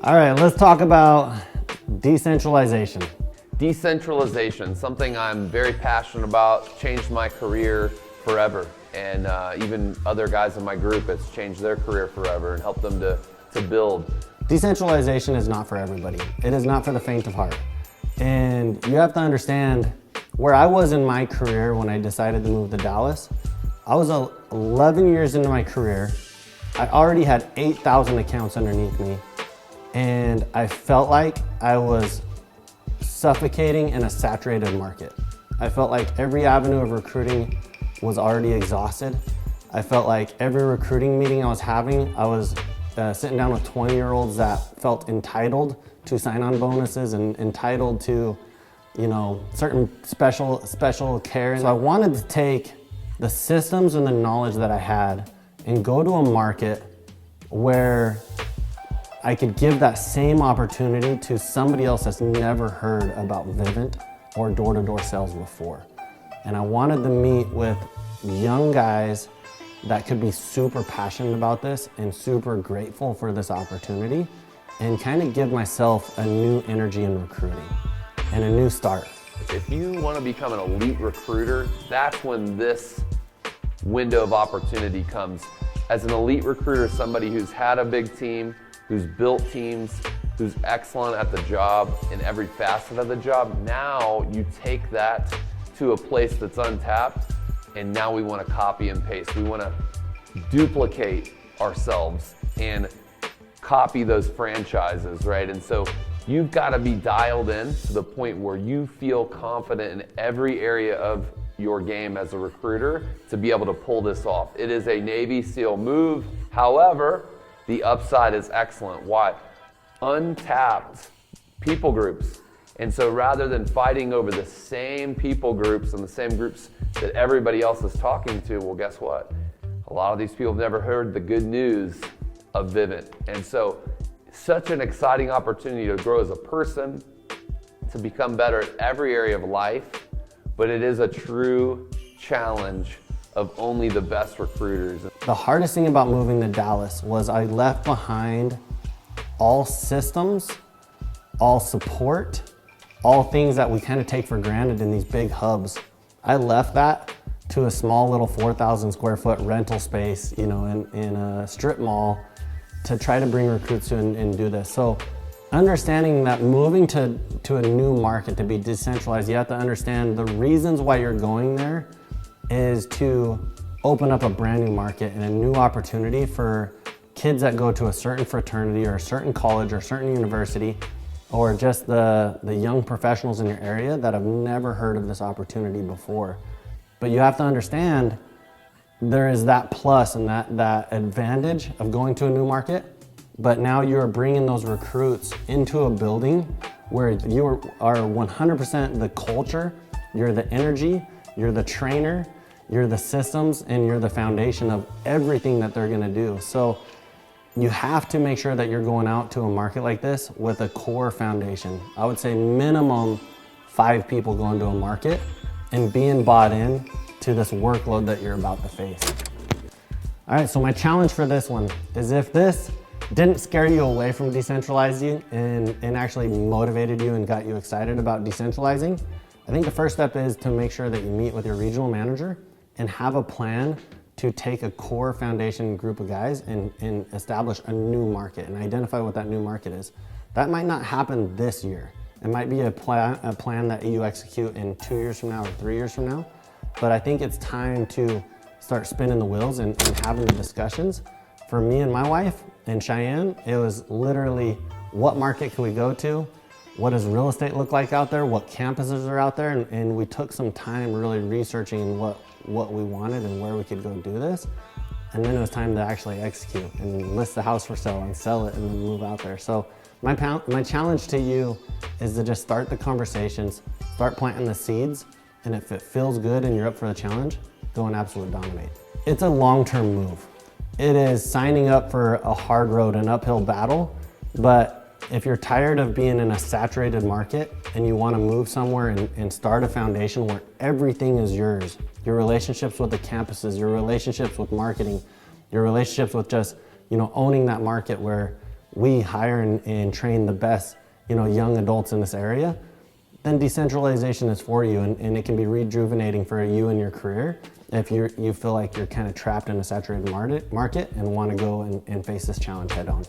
All right, let's talk about decentralization. Decentralization, something I'm very passionate about, changed my career forever. And even other guys in my group, it's changed their career forever and helped them to build. Decentralization is not for everybody. It is not for the faint of heart. And you have to understand where I was in my career when I decided to move to Dallas. I was 11 years into my career. I already had 8,000 accounts underneath me. And I felt like I was suffocating in a saturated market. I felt like every avenue of recruiting was already exhausted. I felt like every recruiting meeting I was having, I was sitting down with 20-year-olds that felt entitled to sign-on bonuses and entitled to, certain special care. So I wanted to take the systems and the knowledge that I had and go to a market where I could give that same opportunity to somebody else that's never heard about Vivint or door-to-door sales before. And I wanted to meet with young guys that could be super passionate about this and super grateful for this opportunity and kind of give myself a new energy in recruiting and a new start. If you want to become an elite recruiter, that's when this window of opportunity comes. As an elite recruiter, somebody who's had a big team, who's built teams, who's excellent at the job in every facet of the job. Now you take that to a place that's untapped, and now we want to copy and paste. We want to duplicate ourselves and copy those franchises, right? And so you've got to be dialed in to the point where you feel confident in every area of your game as a recruiter to be able to pull this off. It is a Navy SEAL move. However, the upside is excellent. Why? Untapped people groups. And so rather than fighting over the same people groups and the same groups that everybody else is talking to, well, guess what? A lot of these people have never heard the good news of Vivint. And so such an exciting opportunity to grow as a person, to become better at every area of life, but it is a true challenge of only the best recruiters. The hardest thing about moving to Dallas was I left behind all systems, all support, all things that we kind of take for granted in these big hubs. I left that to a small little 4,000 square foot rental space, in a strip mall to try to bring recruits to and do this. So understanding that moving to a new market to be decentralized, you have to understand the reasons why you're going there is to open up a brand new market and a new opportunity for kids that go to a certain fraternity or a certain college or a certain university, or just the young professionals in your area that have never heard of this opportunity before. But you have to understand there is that plus and that advantage of going to a new market, but now you're bringing those recruits into a building where you are 100% the culture, you're the energy, you're the trainer, you're the systems, and you're the foundation of everything that they're gonna do. So you have to make sure that you're going out to a market like this with a core foundation. I would say minimum 5 people going to a market and being bought in to this workload that you're about to face. All right, so my challenge for this one is if this didn't scare you away from decentralizing and actually motivated you and got you excited about decentralizing, I think the first step is to make sure that you meet with your regional manager and have a plan to take a core foundation group of guys and establish a new market and identify what that new market is. That might not happen this year. It might be a plan that you execute in 2 years from now or 3 years from now. But I think it's time to start spinning the wheels and having the discussions. For me and my wife in Cheyenne, it was literally what market can we go to? What does real estate look like out there? What campuses are out there? And we took some time really researching what we wanted and where we could go do this. And then it was time to actually execute and list the house for sale and sell it and then move out there. So my challenge to you is to just start the conversations, start planting the seeds, and if it feels good and you're up for the challenge, go and absolutely dominate. It's a long-term move. It is signing up for a hard road, an uphill battle, but if you're tired of being in a saturated market and you want to move somewhere and start a foundation where everything is yours, your relationships with the campuses, your relationships with marketing, your relationships with just, owning that market where we hire and train the best, young adults in this area, then decentralization is for you, and it can be rejuvenating for you in your career if you feel like you're kind of trapped in a saturated market and want to go and face this challenge head on.